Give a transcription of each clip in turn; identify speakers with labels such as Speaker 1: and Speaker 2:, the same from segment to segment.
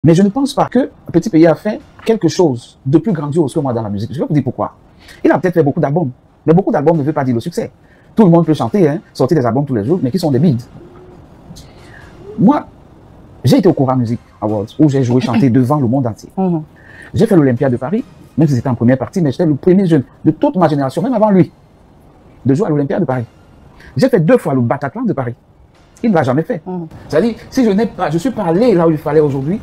Speaker 1: Mais je ne pense pas que Petit Pays a fait quelque chose de plus grandiose que moi dans la musique. Je vais vous dire pourquoi. Il a peut-être fait beaucoup d'albums, mais beaucoup d'albums ne veut pas dire le succès. Tout le monde peut chanter, hein, sortir des albums tous les jours, mais qui sont des bides. Moi, j'ai été au Cora Music Awards, où j'ai joué chanter devant le monde entier. J'ai fait l'Olympia de Paris, même si c'était en première partie, mais j'étais le premier jeune de toute ma génération, même avant lui, de jouer à l'Olympia de Paris. J'ai fait 2 fois le Bataclan de Paris. Il ne l'a jamais fait. C'est-à-dire, si je suis pas allé là où il fallait aujourd'hui,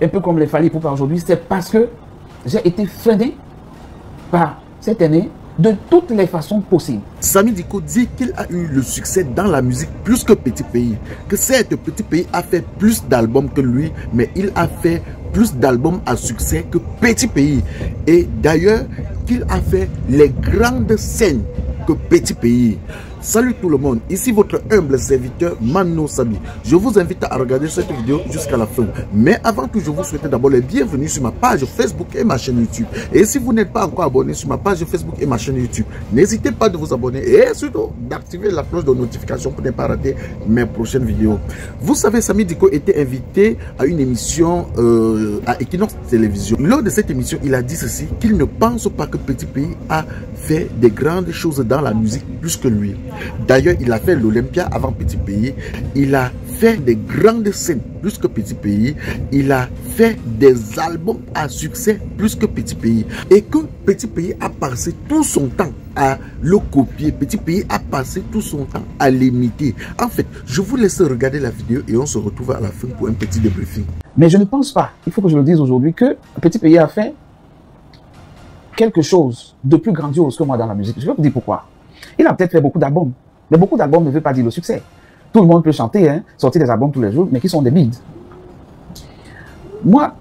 Speaker 1: un peu comme les fallait pour pas aujourd'hui, c'est parce que j'ai été freiné par cette année de toutes les façons possibles.
Speaker 2: Samy Diko dit qu'il a eu le succès dans la musique plus que Petit Pays. Que certes, Petit Pays a fait plus d'albums que lui, mais il a fait plus d'albums à succès que Petit Pays. Et d'ailleurs, qu'il a fait les grandes scènes que Petit Pays. Salut tout le monde, ici votre humble serviteur Mano Sabi. Je vous invite à regarder cette vidéo jusqu'à la fin. Mais avant tout, je vous souhaite d'abord les bienvenus sur ma page Facebook et ma chaîne YouTube. Et si vous n'êtes pas encore abonné sur ma page Facebook et ma chaîne YouTube, n'hésitez pas de vous abonner et surtout d'activer la cloche de notification pour ne pas rater mes prochaines vidéos. Vous savez, Samy Diko était invité à une émission à Equinox Télévision. Lors de cette émission, il a dit ceci, qu'il ne pense pas que Petit Pays a fait des grandes choses dans la musique plus que lui. D'ailleurs, il a fait l'Olympia avant Petit Pays. Il a fait des grandes scènes plus que Petit Pays. Il a fait des albums à succès plus que Petit Pays. Et que Petit Pays a passé tout son temps à le copier. Petit Pays a passé tout son temps à l'imiter. En fait, je vous laisse regarder la vidéo et on se retrouve à la fin pour un petit débriefing.
Speaker 1: Mais je ne pense pas, il faut que je le dise aujourd'hui, que Petit Pays a fait quelque chose de plus grandiose que moi dans la musique. Je vais vous dire pourquoi. Il a peut-être fait beaucoup d'albums, mais beaucoup d'albums ne veut pas dire le succès. Tout le monde peut chanter, hein, sortir des albums tous les jours, mais qui sont des bides. Moi,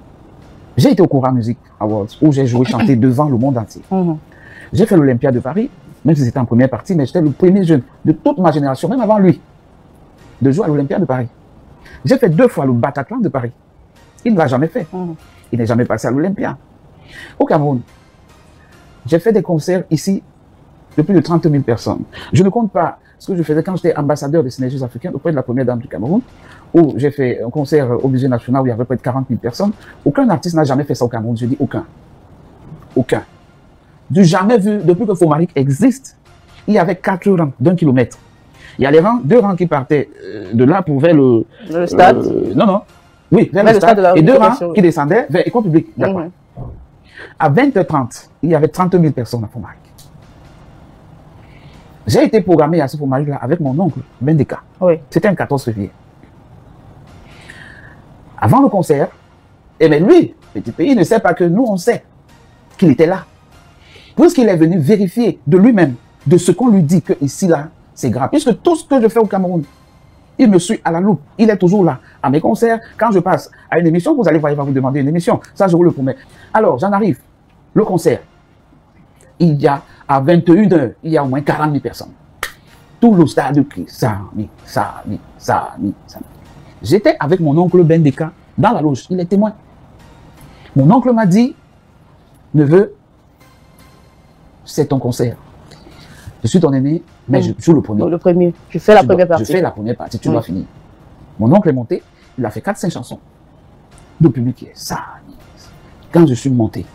Speaker 1: j'ai été au Cora Music Awards, où j'ai joué chanter devant le monde entier. J'ai fait l'Olympia de Paris, même si c'était en première partie, mais j'étais le premier jeune de toute ma génération, même avant lui, de jouer à l'Olympia de Paris. J'ai fait 2 fois le Bataclan de Paris. Il ne l'a jamais fait. Il n'est jamais passé à l'Olympia. Au Cameroun, j'ai fait des concerts ici de plus de 30 000 personnes. Je ne compte pas ce que je faisais quand j'étais ambassadeur des synergies africaines auprès de la première dame du Cameroun, où j'ai fait un concert au musée national où il y avait près de 40 000 personnes. Aucun artiste n'a jamais fait ça au Cameroun. Je dis aucun. Aucun. Du jamais vu, depuis que Fomaric existe, il y avait 4 rangs d'1 kilomètre. Il y a les rangs, 2 rangs qui partaient de là pour vers le stade. Non. Oui, vers le stade. Et 2 rangs qui descendaient vers l'école publique. D'accord. À 20h30, il y avait 30 000 personnes à Fomaric. J'ai été programmé à ce Fomaric-là avec mon oncle, Bendeka. C'était un 14 février. Avant le concert, mais lui, Petit Pays, ne sait pas que nous, on sait qu'il était là. Puisqu'il est venu vérifier de lui-même, de ce qu'on lui dit que ici, là, c'est grave. Puisque tout ce que je fais au Cameroun, il me suit à la loupe. Il est toujours là. À mes concerts, quand je passe à une émission, vous allez voir, il va vous demander une émission. Ça, je vous le promets. Alors, j'en arrive. Le concert. Il y a, à 21h, il y a au moins 40 000 personnes. Tout le stade crie Samy, Samy, Samy, Samy. J'étais avec mon oncle Bendeka dans la loge. Il est témoin. Mon oncle m'a dit, neveu, c'est ton concert. Je suis ton aîné, mais je joue le premier.
Speaker 3: Le premier. Je fais la première partie.
Speaker 1: Je fais la première partie, tu dois finir. Mon oncle est monté, il a fait 4-5 chansons. Le public est ça. Quand je suis monté,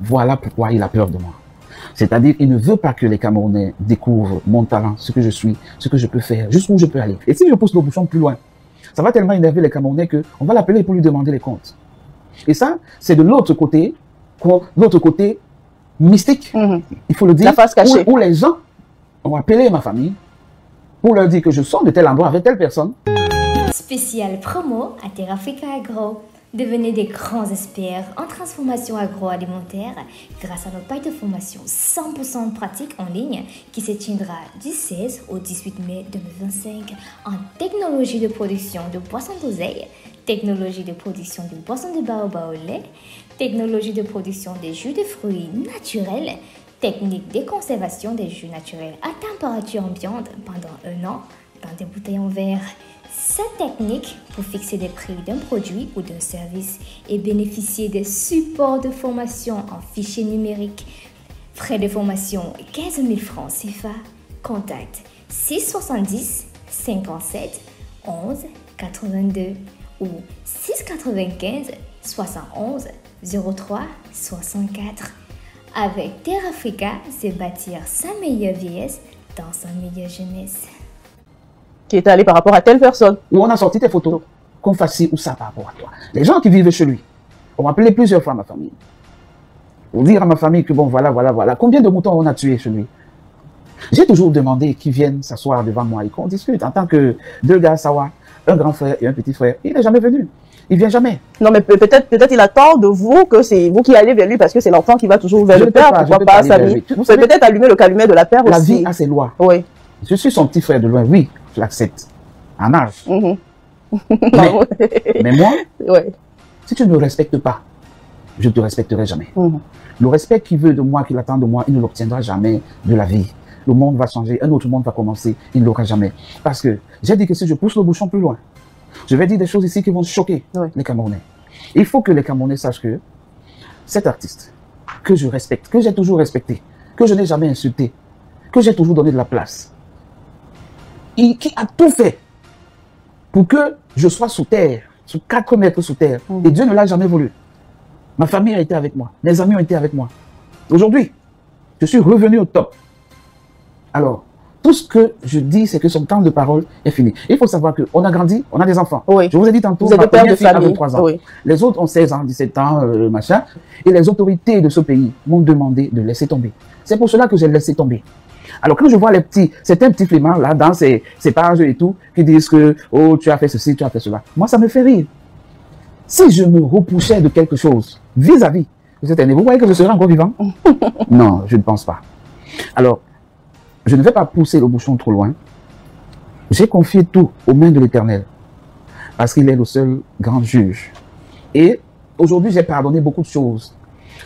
Speaker 1: voilà pourquoi il a peur de moi. C'est-à-dire, il ne veut pas que les Camerounais découvrent mon talent, ce que je suis, ce que je peux faire, jusqu'où je peux aller. Et si je pousse le bouchon plus loin, ça va tellement énerver les Camerounais qu'on va l'appeler pour lui demander les comptes. Et ça, c'est de l'autre côté mystique, il faut le dire,
Speaker 3: la face cachée.
Speaker 1: Où les gens ont appelé ma famille pour leur dire que je sors de tel endroit avec telle personne.
Speaker 4: Spécial promo à Terrafrica Agro. Devenez des grands experts en transformation agroalimentaire grâce à notre paille de formation 100% pratique en ligne qui se tiendra du 16 au 18 mai 2025 en technologie de production de boissons d'oseille, technologie de production de boissons de baobab au lait, technologie de production des jus de fruits naturels, technique de conservation des jus naturels à température ambiante pendant 1 an dans des bouteilles en verre. Cette technique pour fixer les prix d'un produit ou d'un service et bénéficier des supports de formation en fichier numérique. Frais de formation 15 000 francs CFA. Contact 670 57 11 82 ou 695 71 03 64. Avec Terre Africa, c'est bâtir sa meilleure vieillesse dans sa meilleure jeunesse.
Speaker 3: Qui est allé par rapport à telle personne.
Speaker 1: Où on a sorti tes photos, qu'on fasse ci ou ça par rapport à toi. Les gens qui vivent chez lui ont appelé plusieurs fois ma famille. Pour dire à ma famille que bon, voilà. Combien de moutons on a tué chez lui? J'ai toujours demandé qu'ils viennent s'asseoir devant moi et qu'on discute en tant que deux gars sawa, un grand frère et un petit frère. Il n'est jamais venu. Il vient jamais.
Speaker 3: Non, mais peut-être il attend de vous que c'est vous qui allez vers lui parce que c'est l'enfant qui va toujours vers le père. Pourquoi pas Samy? Vous pouvez peut-être allumer le calumet de la père aussi.
Speaker 1: La vie a ses lois.
Speaker 3: Oui.
Speaker 1: Je suis son petit frère de loin, oui, je l'accepte. En âge. Mais moi, si tu ne me respectes pas, je ne te respecterai jamais. Le respect qu'il veut de moi, qu'il attend de moi, il ne l'obtiendra jamais de la vie. Le monde va changer, un autre monde va commencer, il ne l'aura jamais. Parce que j'ai dit que si je pousse le bouchon plus loin, je vais dire des choses ici qui vont choquer les Camerounais. Il faut que les Camerounais sachent que cet artiste, que je respecte, que j'ai toujours respecté, que je n'ai jamais insulté, que j'ai toujours donné de la place, qui a tout fait pour que je sois sous terre, sous 4 mètres sous terre. Et Dieu ne l'a jamais voulu. Ma famille a été avec moi, mes amis ont été avec moi. Aujourd'hui, je suis revenu au top. Alors, tout ce que je dis, c'est que son temps de parole est fini. Il faut savoir qu'on a grandi, on a des enfants.
Speaker 3: Oui.
Speaker 1: Je vous ai dit tantôt,
Speaker 3: ma première fille a
Speaker 1: 23 ans.
Speaker 3: Oui.
Speaker 1: Les autres ont 16 ans, 17 ans, machin. Et les autorités de ce pays m'ont demandé de laisser tomber. C'est pour cela que j'ai laissé tomber. Alors, quand je vois certains petits flémards là, dans ces pages et tout, qui disent que, oh, tu as fait ceci, tu as fait cela. Moi, ça me fait rire. Si je me repoussais de quelque chose, vis-à-vis de cette année, vous voyez que je serais encore vivant? Non, je ne pense pas. Alors, je ne vais pas pousser le bouchon trop loin. J'ai confié tout aux mains de l'Éternel. Parce qu'il est le seul grand juge. Et aujourd'hui, j'ai pardonné beaucoup de choses.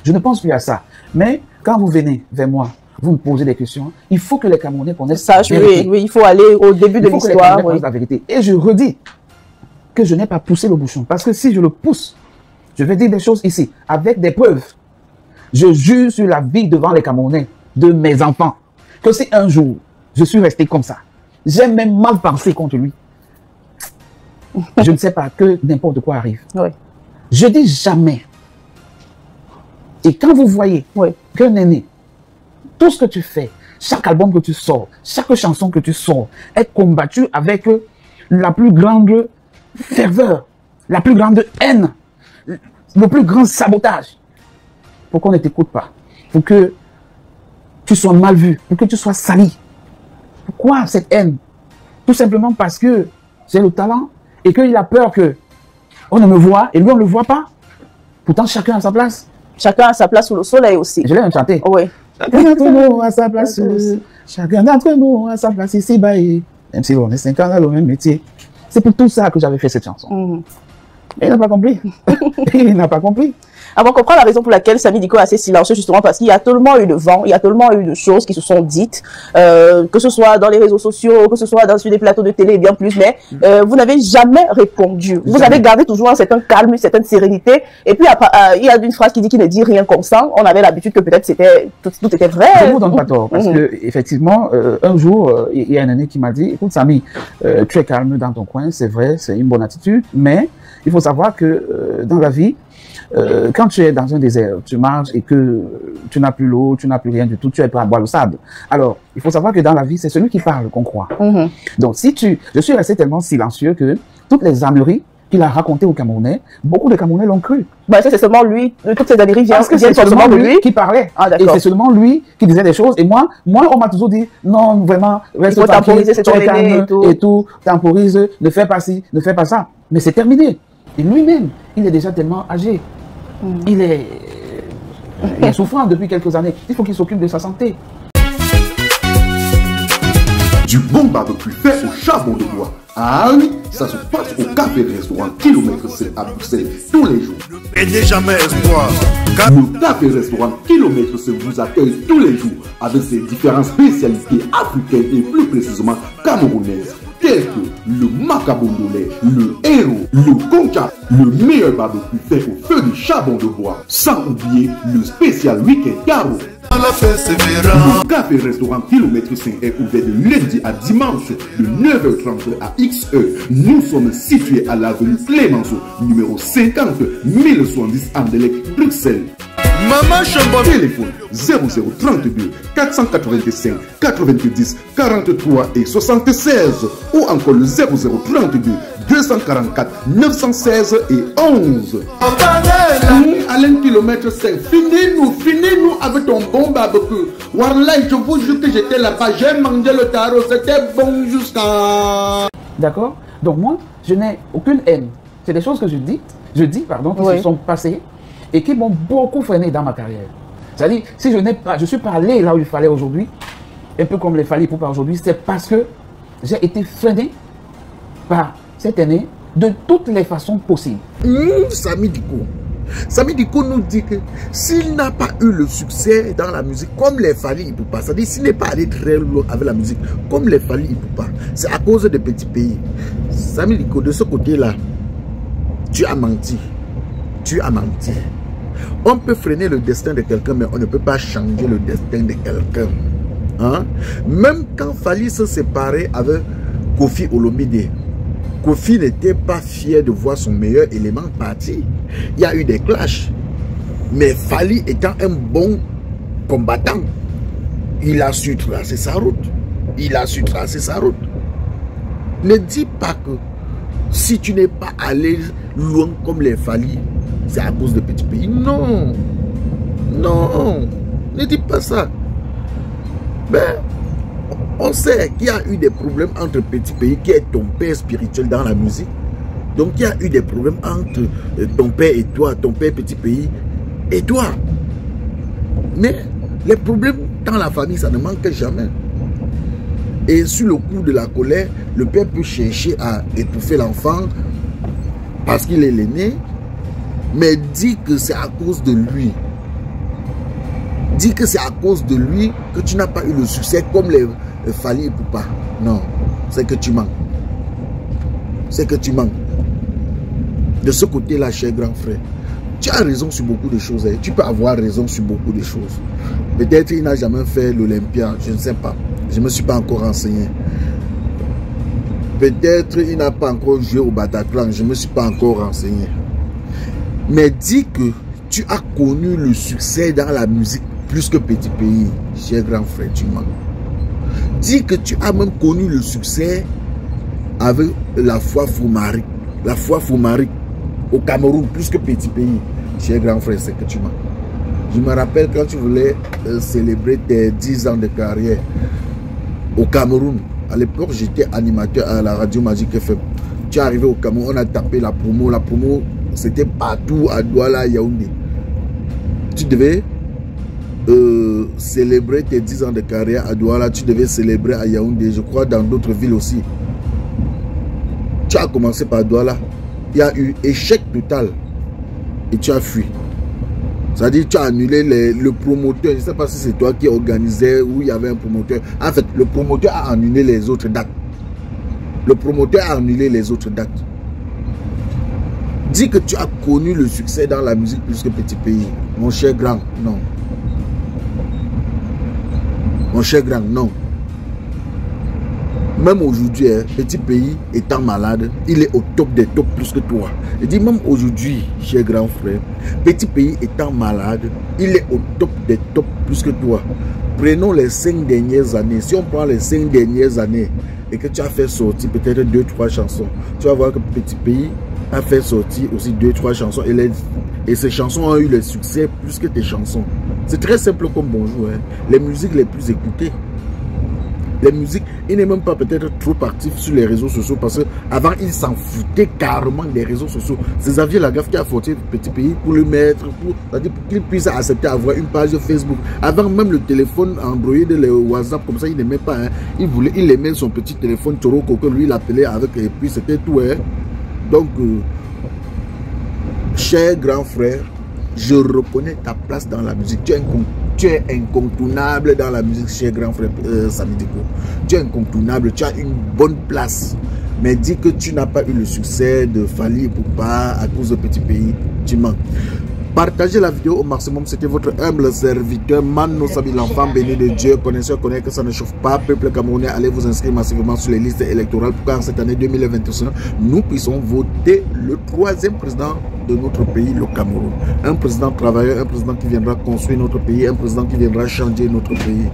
Speaker 1: Je ne pense plus à ça. Mais quand vous venez vers moi, vous me posez des questions, il faut que les Camerounais connaissent la vérité.
Speaker 3: Oui, il faut aller au début de l'histoire. Il faut que les Camerounais connaissent la vérité.
Speaker 1: Et je redis que je n'ai pas poussé le bouchon. Parce que si je le pousse, je vais dire des choses ici, avec des preuves. Je jure sur la vie devant les Camerounais, de mes enfants, que si un jour, je suis resté comme ça, j'ai même mal pensé contre lui, je ne sais pas, que n'importe quoi arrive. Je dis jamais. Et quand vous voyez qu'un aîné, tout ce que tu fais, chaque album que tu sors, chaque chanson que tu sors, est combattu avec la plus grande ferveur, la plus grande haine, le plus grand sabotage, pour qu'on ne t'écoute pas, pour que tu sois mal vu, pour que tu sois sali. Pourquoi cette haine? Tout simplement parce que j'ai le talent et qu'il a peur que on ne me voit et lui on ne le voit pas. Pourtant chacun a sa place.
Speaker 3: Chacun a sa place sous le soleil aussi.
Speaker 1: Je l'ai même chanté.
Speaker 3: Oui.
Speaker 1: Chacun d'entre nous a sa place. Chacun d'entre nous a sa place ici. Même si on est 5 ans dans le même métier. C'est pour tout ça que j'avais fait cette chanson. Mais il n'a pas compris. Il n'a pas compris.
Speaker 3: Avant qu'on comprenne la raison pour laquelle Samy Diko est assez silencieux, justement parce qu'il y a tellement eu de vent, il y a tellement eu de choses qui se sont dites, que ce soit dans les réseaux sociaux, que ce soit sur des plateaux de télé et bien plus, mais vous n'avez jamais répondu. Vous avez gardé toujours un certain calme, une certaine sérénité. Et puis après, il y a une phrase qui dit qu'il ne dit rien consent. On avait l'habitude que peut-être tout était vrai.
Speaker 1: Je ne vous donne pas tort, parce que effectivement, un jour, il y a un aîné qui m'a dit, écoute Samy, tu es calme dans ton coin, c'est vrai, c'est une bonne attitude, mais il faut savoir que dans la vie, quand tu es dans un désert, tu marches et que tu n'as plus l'eau, tu n'as plus rien du tout, tu es prêt à boire le sable. Alors, il faut savoir que dans la vie, c'est celui qui parle qu'on croit. Donc, je suis resté tellement silencieux que toutes les âneries qu'il a racontées aux Camerounais, beaucoup de Camerounais l'ont cru.
Speaker 3: Bah, ça, c'est seulement lui, toutes ces âneries viennent,
Speaker 1: parce que c'est seulement lui qui parlait.
Speaker 3: Et
Speaker 1: c'est seulement lui qui disait des choses. Et moi, on m'a toujours dit, non, vraiment, reste tranquille, tu es calme et tout, temporise, ne fais pas ci, ne fais pas ça. Mais c'est terminé. Et lui-même, il est déjà tellement âgé. Il est souffrant depuis quelques années. Il faut qu'il s'occupe de sa santé.
Speaker 2: Du bon barbecue fait au charbon de bois. Ah oui, ça se passe au café-restaurant Kilomètre C à Bruxelles tous les jours.
Speaker 5: Et jamais espoir.
Speaker 2: Le café-restaurant Kilomètre C vous accueille tous les jours avec ses différentes spécialités africaines et plus précisément camerounaises. tels que le macabondolais, le héros, le concha, le meilleur barbecue fait au feu de charbon de bois. Sans oublier le spécial week-end Garo. Le café restaurant Kilomètre 5 est ouvert de lundi à dimanche de 9h30 à XE. Nous sommes situés à l'avenue Clémenceau, numéro 50 1070 Anderlecht, Bruxelles.
Speaker 5: Maman Chambon.
Speaker 2: Téléphone 0032 485 90 43 et 76 ou encore le 0032 244 916 et 11. Alain Kilomètre 5, finis-nous avec ton bon barbecue. Warlai, je vous jure que j'étais là-bas, j'ai mangé le tarot, c'était bon jusqu'à...
Speaker 1: D'accord? Donc moi, je n'ai aucune haine. C'est des choses que je dis, qui se sont passées et qui m'ont beaucoup freiné dans ma carrière. C'est-à-dire, si je suis pas allé là où il fallait aujourd'hui, un peu comme les Fally Ipupa aujourd'hui, c'est parce que j'ai été freiné par cette année de toutes les façons possibles.
Speaker 2: Samy Diko nous dit que s'il n'a pas eu le succès dans la musique comme les Fally Ipupa, c'est-à-dire s'il n'est pas allé très loin avec la musique comme les Fally Ipupa, c'est à cause des petits pays. Samy Diko, de ce côté-là, tu as menti. Tu as menti. On peut freiner le destin de quelqu'un, mais on ne peut pas changer le destin de quelqu'un. Hein? Même quand Fally se séparait avec Kofi Olomide, Kofi n'était pas fier de voir son meilleur élément partir. Il y a eu des clashs. Mais Fally étant un bon combattant, il a su tracer sa route. Il a su tracer sa route. Ne dis pas que si tu n'es pas allé loin comme les Fally, c'est à cause de petits pays. Non. Non. Ne dis pas ça. Ben, on sait qu'il y a eu des problèmes entre petits pays qui est ton père spirituel dans la musique. Donc il y a eu des problèmes entre ton père et toi, ton père petit pays et toi. Mais les problèmes dans la famille, ça ne manque jamais. Et sur le coup de la colère, le père peut chercher à étouffer l'enfant parce qu'il est l'aîné, mais dit que c'est à cause de lui. Dis que c'est à cause de lui que tu n'as pas eu le succès comme les Fally Ipupa. Non, c'est que tu manques. C'est que tu manques. De ce côté-là, cher grand frère, tu as raison sur beaucoup de choses. Hein. Tu peux avoir raison sur beaucoup de choses. Peut-être il n'a jamais fait l'Olympia, je ne sais pas. Je ne me suis pas encore renseigné. Peut-être il n'a pas encore joué au Bataclan, je ne me suis pas encore renseigné. Mais dis que tu as connu le succès dans la musique plus que petit pays, cher grand frère, tu manques. Dis que tu as même connu le succès avec la foi Foumari. La foi Foumari au Cameroun, plus que petit pays, cher grand frère, c'est que tu manques. Je me rappelle quand tu voulais célébrer tes 10 ans de carrière au Cameroun. À l'époque, j'étais animateur à la radio Magique FM. Tu es arrivé au Cameroun, on a tapé la promo. La promo, c'était partout à Douala, Yaoundé. Tu devais célébrer tes 10 ans de carrière à Douala, tu devais célébrer à Yaoundé, je crois dans d'autres villes aussi. Tu as commencé par Douala, il y a eu échec total et tu as fui. C'est-à-dire tu as annulé le promoteur, je ne sais pas si c'est toi qui organisais ou il y avait un promoteur. En fait, le promoteur a annulé les autres dates. Le promoteur a annulé les autres dates. Dis que tu as connu le succès dans la musique plus que petit pays. Mon cher grand, non. Mon cher grand, non. Même aujourd'hui, petit pays étant malade, il est au top des tops plus que toi. Je dis même aujourd'hui, cher grand frère, petit pays étant malade, il est au top des tops plus que toi. Prenons les 5 dernières années. Si on prend les 5 dernières années et que tu as fait sortir peut-être 2-3 chansons, tu vas voir que petit pays a fait sortir aussi 2-3 chansons et ces chansons ont eu le succès plus que tes chansons. C'est très simple comme bonjour. Hein. Les musiques les plus écoutées. Les musiques, il n'est même pas peut-être trop actif sur les réseaux sociaux parce qu'avant il s'en foutait carrément des réseaux sociaux. C'est Xavier Lagaffe qui a forcé petit pays pour le mettre, pour qu'il puisse accepter avoir une page Facebook. Avant même le téléphone Android, le WhatsApp, comme ça il n'aimait pas. Hein. Il aimait son petit téléphone Toroko que lui il appelait avec et puis c'était tout. Hein. Donc, cher grand frère, je reconnais ta place dans la musique. Tu tu es incontournable dans la musique chez grand frère Samy Diko. Tu es incontournable, tu as une bonne place. Mais dis que tu n'as pas eu le succès de Fally Ipupa à cause de Petit Pays, tu mens. Partagez la vidéo au maximum. C'était votre humble serviteur Mano Sabi, l'enfant béni de Dieu. Connaisseur connaît que ça ne chauffe pas. Peuple camerounais, allez vous inscrire massivement sur les listes électorales pour qu'en cette année 2021, nous puissions voter le 3e président de notre pays, le Cameroun. Un président travailleur, un président qui viendra construire notre pays, un président qui viendra changer notre pays.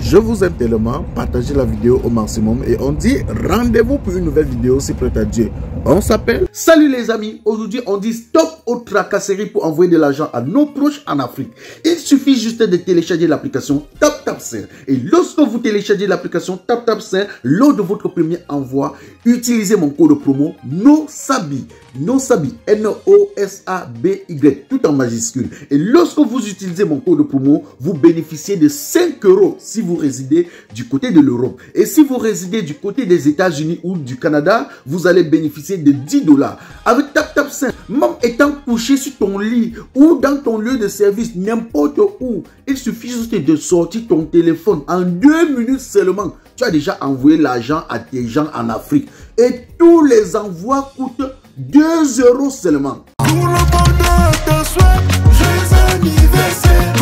Speaker 2: Je vous aime tellement. Partagez la vidéo au maximum et on dit rendez-vous pour une nouvelle vidéo si prête à Dieu. On s'appelle. Salut les amis. Aujourd'hui, on dit stop aux tracasseries pour envoyer de l'argent à nos proches en Afrique. Il suffit juste de télécharger l'application TapTapSend. Et lorsque vous téléchargez l'application TapTapSend, lors de votre premier envoi, utilisez mon code promo NOSABI. NOSABI, N-O-S-A-B-Y, tout en majuscule. Et lorsque vous utilisez mon code promo, vous bénéficiez de 5 € si vous résidez du côté de l'Europe. Et si vous résidez du côté des États-Unis ou du Canada, vous allez bénéficier de 10 $. Avec TapTapSend, même étant couché sur ton lit ou dans ton lieu de service, n'importe où, il suffit juste de sortir ton téléphone. En 2 minutes seulement, tu as déjà envoyé l'argent à tes gens en Afrique. Et tous les envois coûtent 2 € seulement. Pour le bonheur de souhait, joyeux anniversaire.